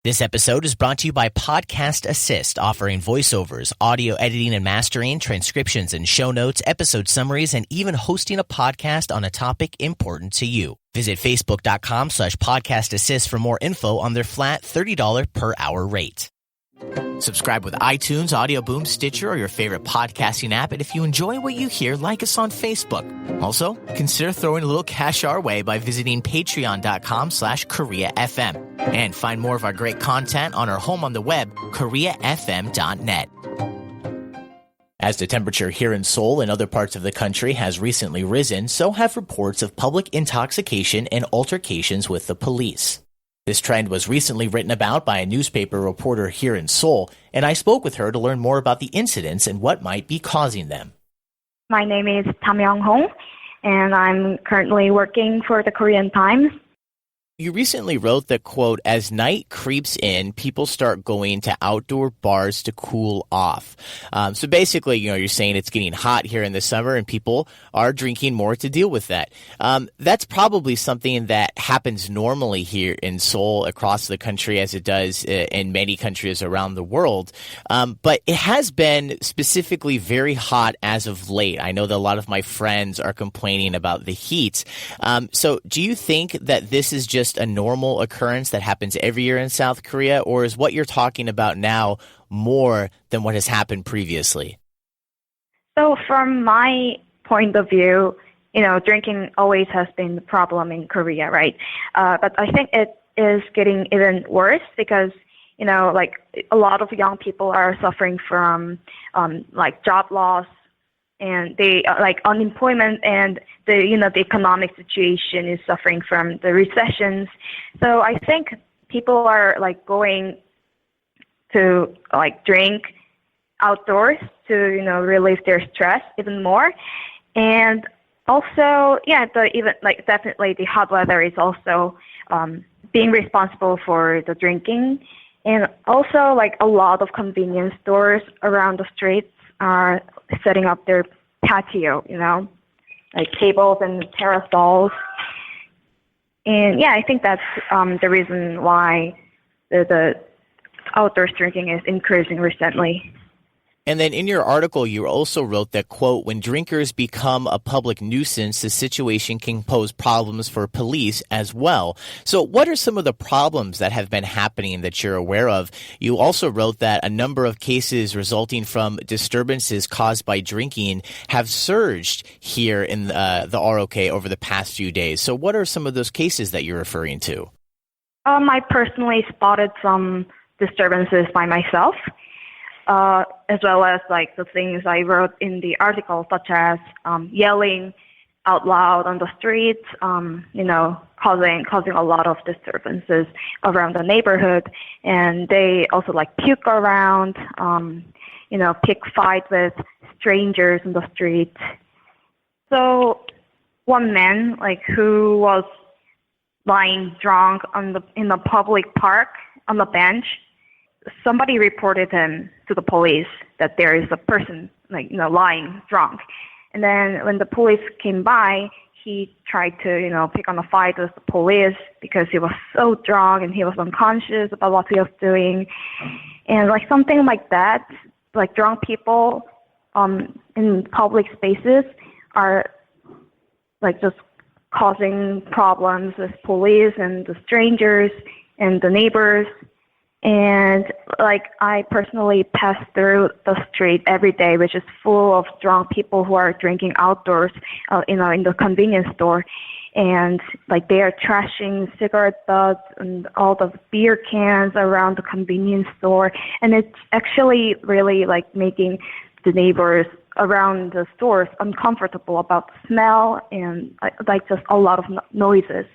This episode is brought to you by Podcast Assist, offering voiceovers, audio editing and mastering, transcriptions and show notes, episode summaries, and even hosting a podcast on a topic important to you. Visit facebook.com/podcast assist for more info on their flat $30 per hour rate. Subscribe with iTunes, Audio Boom, Stitcher, or your favorite podcasting app. And if you enjoy what you hear, like us on Facebook. Also, consider throwing a little cash our way by visiting patreon.com/KoreaFM. And find more of our great content on our home on the web, KoreaFM.net. As the temperature here in Seoul and other parts of the country has recently risen, so have reports of public intoxication and altercations with the police. This trend was recently written about by a newspaper reporter here in Seoul, and I spoke with her to learn more about the incidents and what might be causing them. My name is Tam Young-hong, and I'm currently working for the Korean Times. You recently wrote that, quote, as night creeps in, people start going to outdoor bars to cool off. So basically, you're saying it's getting hot here in the summer and people are drinking more to deal with that. That's probably something that happens normally here in Seoul across the country as it does in many countries around the world. But it has been specifically very hot as of late. I know that a lot of my friends are complaining about the heat. So do you think that this is just a normal occurrence that happens every year in South Korea, or is what you're talking about now more than what has happened previously? So from my point of view, drinking always has been the problem in Korea, right? But I think it is getting even worse because, a lot of young people are suffering from, job loss, and they unemployment, and the economic situation is suffering from the recessions. So I think people are going to drink outdoors to relieve their stress even more. And also, definitely the hot weather is also being responsible for the drinking. And also a lot of convenience stores around the streets are setting up their patio, tables and parasols. And I think that's the reason why the outdoors drinking is increasing recently. And then in your article, you also wrote that, quote, when drinkers become a public nuisance, the situation can pose problems for police as well. So what are some of the problems that have been happening that you're aware of? You also wrote that a number of cases resulting from disturbances caused by drinking have surged here in the ROK over the past few days. So what are some of those cases that you're referring to? I personally spotted some disturbances by myself. As well as the things I wrote in the article, such as yelling out loud on the streets, causing a lot of disturbances around the neighborhood. And they also puke around, pick fight with strangers in the street. So one man who was lying drunk in the public park on the bench, somebody reported him to the police that there is a person lying drunk. And then when the police came by, he tried to pick on a fight with the police because he was so drunk and he was unconscious about what he was doing. And something like that, drunk people in public spaces are just causing problems with police and the strangers and the neighbors. And I personally pass through the street every day, which is full of drunk people who are drinking outdoors, in the convenience store. And they are trashing cigarette butts and all the beer cans around the convenience store. And it's actually really making the neighbors around the stores uncomfortable about the smell and just a lot of noises.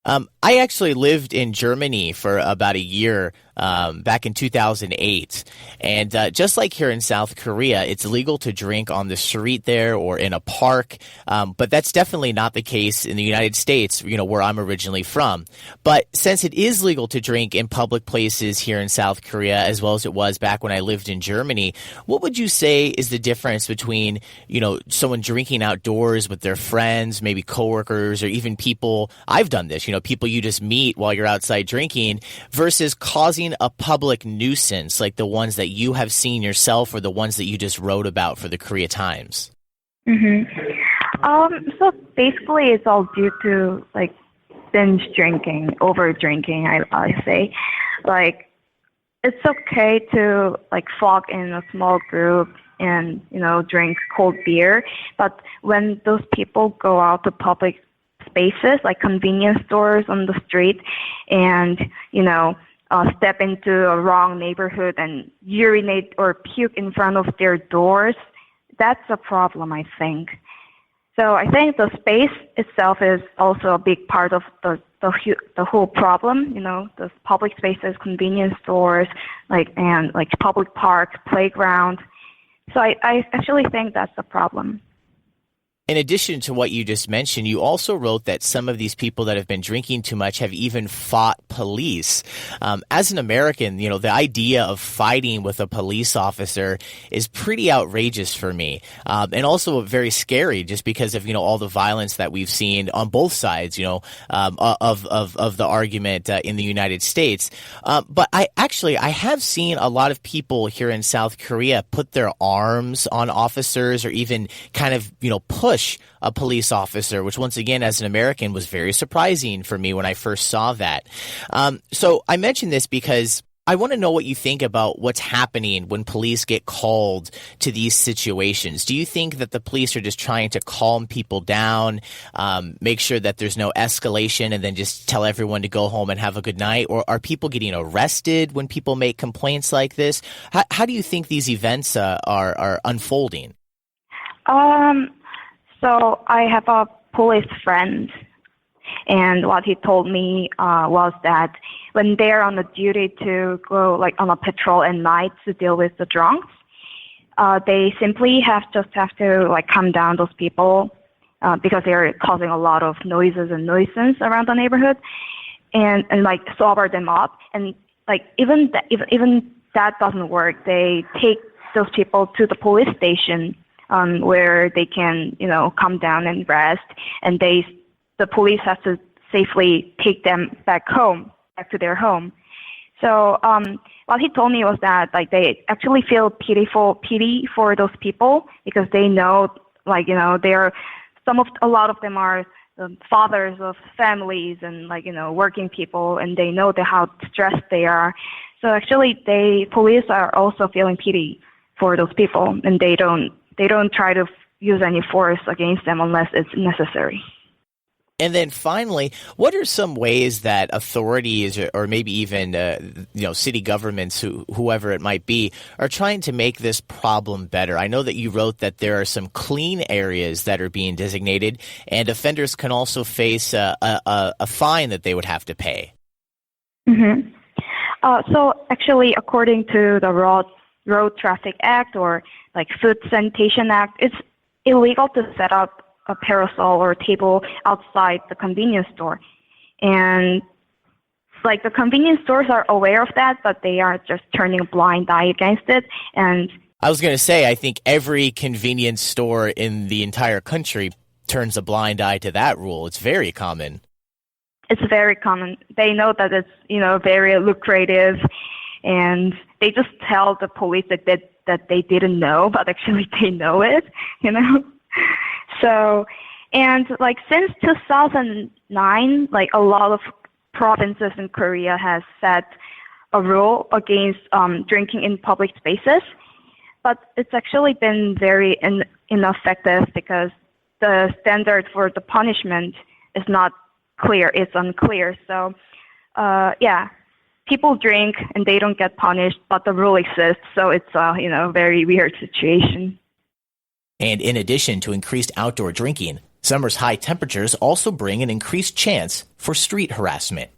I actually lived in Germany for about a year back in 2008. And just like here in South Korea, it's legal to drink on the street there or in a park. But that's definitely not the case in the United States, where I'm originally from. But since it is legal to drink in public places here in South Korea, as well as it was back when I lived in Germany, what would you say is the difference between, someone drinking outdoors with their friends, maybe coworkers, or even people, I've done this, people you just meet while you're outside drinking versus causing a public nuisance like the ones that you have seen yourself or the ones that you just wrote about for the Korea Times? So basically it's all due to like binge drinking, over drinking, I say. Like, it's okay to like flock in a small group and, drink cold beer, but when those people go out to public spaces like convenience stores on the street and, step into a wrong neighborhood and urinate or puke in front of their doors, that's a problem, I think. So I think the space itself is also a big part of the whole problem. The public spaces, convenience stores, and public parks, playground. So I actually think that's the problem. In addition to what you just mentioned, you also wrote that some of these people that have been drinking too much have even fought police. As an American, the idea of fighting with a police officer is pretty outrageous for me, and also very scary just because of, all the violence that we've seen on both sides, of the argument in the United States. But I have seen a lot of people here in South Korea put their arms on officers or even kind of, push a police officer, which once again, as an American, was very surprising for me when I first saw that. So I mention this because I want to know what you think about what's happening when police get called to these situations. Do you think that the police are just trying to calm people down, make sure that there's no escalation, and then just tell everyone to go home and have a good night? Or are people getting arrested when people make complaints like this? How do you think these events are unfolding? So I have a police friend, and what he told me was that when they're on the duty to go on a patrol at night to deal with the drunks, they simply have to calm down those people because they're causing a lot of noises and nuisance around the neighborhood, and sober them up. And even that doesn't work. They take those people to the police station. Where they can, calm down and rest, and the police have to safely take them back to their home. So, what he told me was that, they actually feel pity for those people because they know, a lot of them are the fathers of families and, working people, and they know how stressed they are. So actually, police are also feeling pity for those people, and they don't try to use any force against them unless it's necessary. And then finally, what are some ways that authorities or maybe even city governments, whoever it might be, are trying to make this problem better? I know that you wrote that there are some clean areas that are being designated, and offenders can also face a fine that they would have to pay. Mm-hmm. So actually, according to the Road Traffic Act or Food Sanitation Act, it's illegal to set up a parasol or table outside the convenience store. And the convenience stores are aware of that, but they are just turning a blind eye against it. And I was going to say, I think every convenience store in the entire country turns a blind eye to that rule. It's very common. It's very common. They know that it's, very lucrative, and they just tell the police that they didn't know, but actually they know it, So, and since 2009, a lot of provinces in Korea has set a rule against drinking in public spaces, but it's actually been very ineffective because the standard for the punishment is not clear. It's unclear. So, people drink and they don't get punished, but the rule exists. So it's a very weird situation. And in addition to increased outdoor drinking, summer's high temperatures also bring an increased chance for street harassment.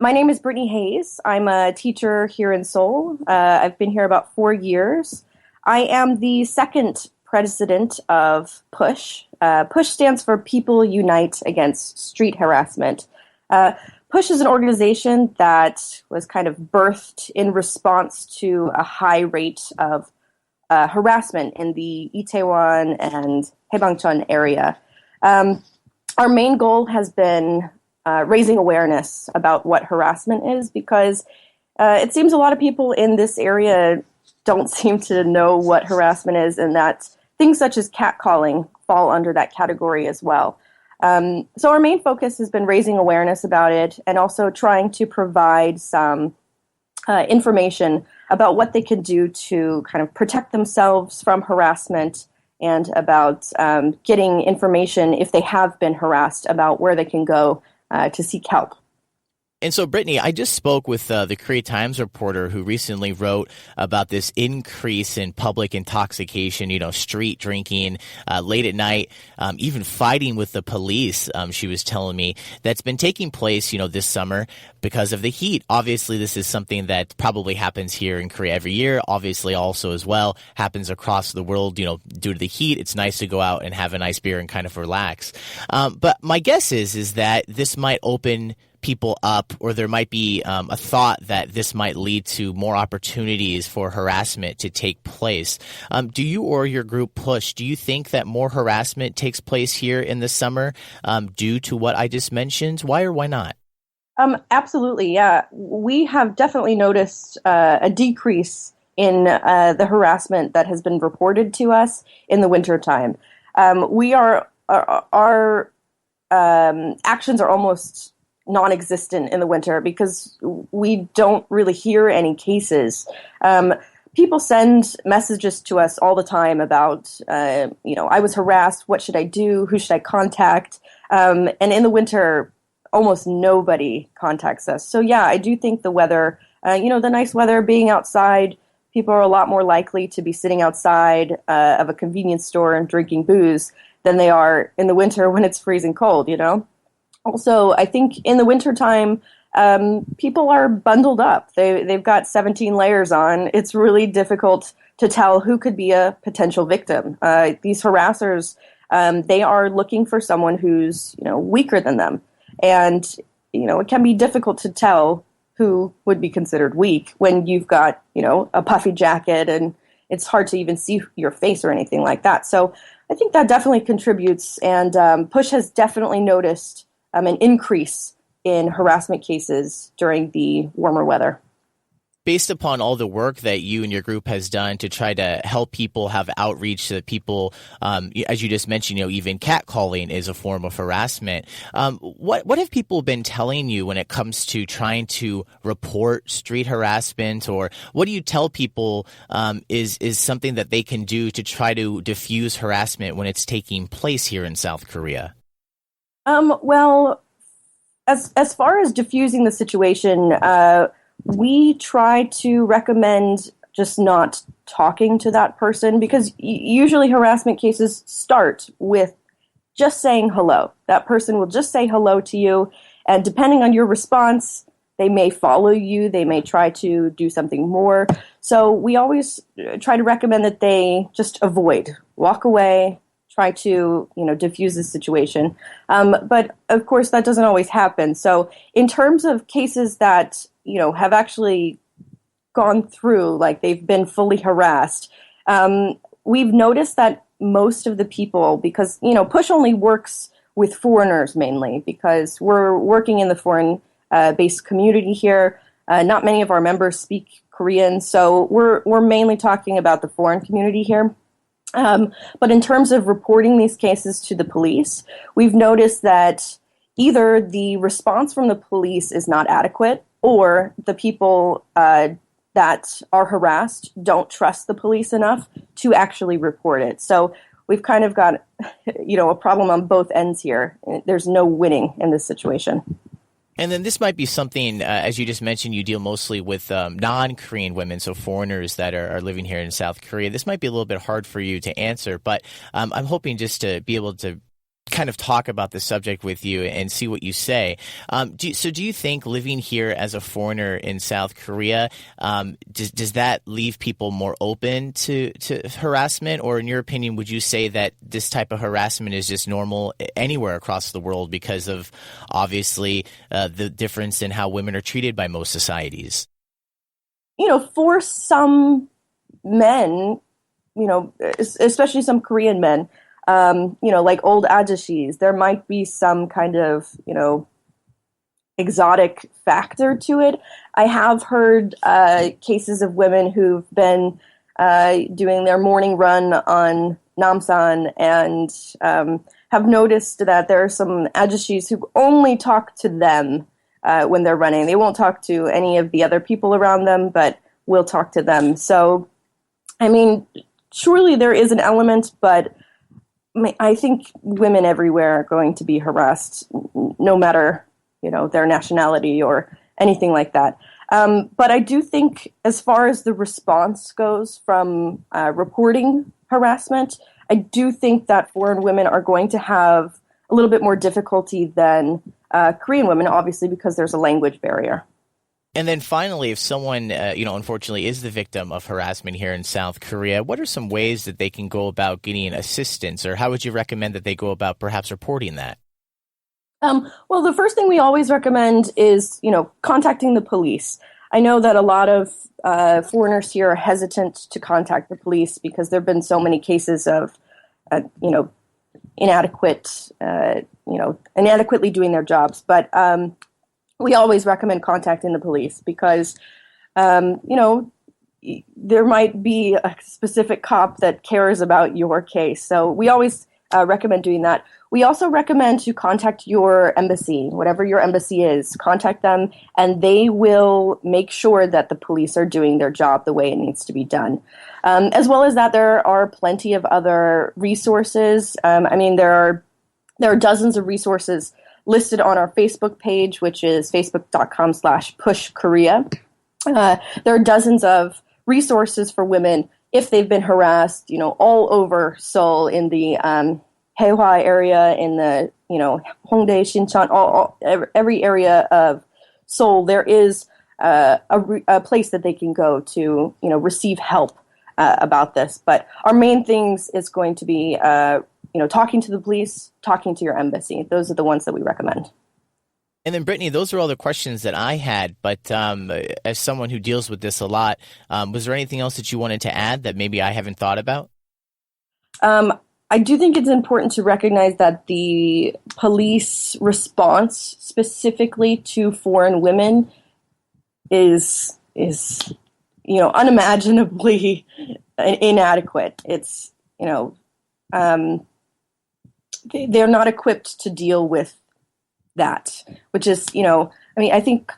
My name is Brittany Hayes. I'm a teacher here in Seoul. I've been here about 4 years. I am the second president of PUSH. PUSH stands for People Unite Against Street Harassment. PUSH is an organization that was kind of birthed in response to a high rate of harassment in the Itaewon and Haebangchon area. Our main goal has been raising awareness about what harassment is, because it seems a lot of people in this area don't seem to know what harassment is, and that things such as catcalling fall under that category as well. So our main focus has been raising awareness about it and also trying to provide some information about what they can do to kind of protect themselves from harassment, and about getting information if they have been harassed about where they can go to seek help. And so, Brittany, I just spoke with the Korea Times reporter who recently wrote about this increase in public intoxication, street drinking, late at night, even fighting with the police, she was telling me, that's been taking place, this summer because of the heat. Obviously, this is something that probably happens here in Korea every year. Obviously, also as well, happens across the world, due to the heat. It's nice to go out and have a nice beer and kind of relax. But my guess is that this might open people up, or there might be a thought that this might lead to more opportunities for harassment to take place. Do you or your group PUSH, do you think that more harassment takes place here in the summer due to what I just mentioned? Why or why not? Absolutely, yeah. We have definitely noticed a decrease in the harassment that has been reported to us in the wintertime. Our actions are almost non-existent in the winter because we don't really hear any cases. People send messages to us all the time about, I was harassed, what should I do, who should I contact? And in the winter, almost nobody contacts us. So yeah, I do think the weather, the nice weather, being outside, people are a lot more likely to be sitting outside of a convenience store and drinking booze than they are in the winter when it's freezing cold, Also, I think in the wintertime, people are bundled up. They've got 17 layers on. It's really difficult to tell who could be a potential victim. These harassers, they are looking for someone who's, weaker than them. And, it can be difficult to tell who would be considered weak when you've got, a puffy jacket and it's hard to even see your face or anything like that. So I think that definitely contributes. And PUSH has definitely noticed an increase in harassment cases during the warmer weather. Based upon all the work that you and your group has done to try to help people have outreach to people, as you just mentioned, even catcalling is a form of harassment. What have people been telling you when it comes to trying to report street harassment, or what do you tell people is something that they can do to try to diffuse harassment when it's taking place here in South Korea? Well, as far as diffusing the situation, we try to recommend just not talking to that person, because usually harassment cases start with just saying hello. That person will just say hello to you, and depending on your response, they may follow you, they may try to do something more. So we always try to recommend that they just avoid, walk away, try to, diffuse the situation. But of course, that doesn't always happen. So in terms of cases that, have actually gone through, like they've been fully harassed, we've noticed that most of the people, because, PUSH only works with foreigners mainly, because we're working in the foreign-based community here. Not many of our members speak Korean, so we're mainly talking about the foreign community here. But in terms of reporting these cases to the police, we've noticed that either the response from the police is not adequate, or the people that are harassed don't trust the police enough to actually report it. So we've kind of got, a problem on both ends here. There's no winning in this situation. And then this might be something, as you just mentioned, you deal mostly with non-Korean women, so foreigners that are living here in South Korea. This might be a little bit hard for you to answer, but I'm hoping just to be able to kind of talk about the subject with you and see what you say. Do you think living here as a foreigner in South Korea, does that leave people more open to harassment? Or in your opinion, would you say that this type of harassment is just normal anywhere across the world because of obviously the difference in how women are treated by most societies? For some men, especially some Korean men, like old ajashis, there might be some kind of, exotic factor to it. I have heard cases of women who've been doing their morning run on Namsan and have noticed that there are some ajishis who only talk to them when they're running. They won't talk to any of the other people around them, but will talk to them. So, I mean, surely there is an element, but I think women everywhere are going to be harassed, no matter, their nationality or anything like that. But I do think, as far as the response goes from reporting harassment, I do think that foreign women are going to have a little bit more difficulty than Korean women, obviously, because there's a language barrier. And then finally, if someone, unfortunately is the victim of harassment here in South Korea, what are some ways that they can go about getting assistance, or how would you recommend that they go about perhaps reporting that? Well, the first thing we always recommend is, contacting the police. I know that a lot of foreigners here are hesitant to contact the police because there have been so many cases of, inadequately doing their jobs. But we always recommend contacting the police because, there might be a specific cop that cares about your case. So we always recommend doing that. We also recommend to contact your embassy, whatever your embassy is, contact them, and they will make sure that the police are doing their job the way it needs to be done. As well as that, there are plenty of other resources. There are dozens of resources listed on our Facebook page, which is facebook.com/pushkorea. There are dozens of resources for women if they've been harassed, all over Seoul, in the Haehwa area, in the, Hongdae, Shincheon, every area of Seoul. There is a place that they can go to, receive help about this. But our main things is going to be, talking to the police, talking to your embassy. Those are the ones that we recommend. And then, Brittany, those are all the questions that I had. But as someone who deals with this a lot, was there anything else that you wanted to add that maybe I haven't thought about? I do think it's important to recognize that the police response specifically to foreign women is unimaginably inadequate. It's, they're not equipped to deal with that, which is, I think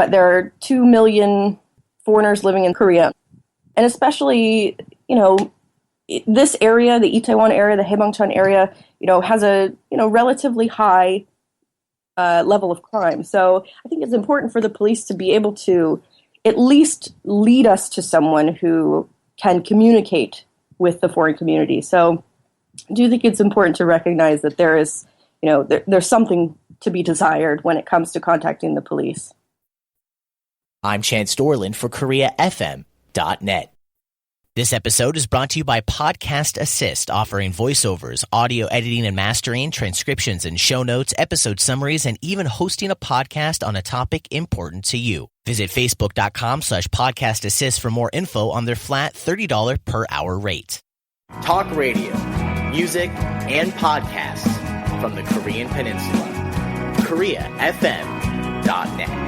there are 2 million foreigners living in Korea, and especially, this area, the Itaewon area, the Haebangchon area, has a, relatively high level of crime. So I think it's important for the police to be able to at least lead us to someone who can communicate with the foreign community. So I do think it's important to recognize that there is, there's something to be desired when it comes to contacting the police. I'm Chance Dorland for KoreaFM.net. This episode is brought to you by Podcast Assist, offering voiceovers, audio editing and mastering, transcriptions and show notes, episode summaries, and even hosting a podcast on a topic important to you. Visit facebook.com/Podcast Assist for more info on their flat $30 per hour rate. Talk radio, music, and podcasts from the Korean Peninsula. KoreaFM.net.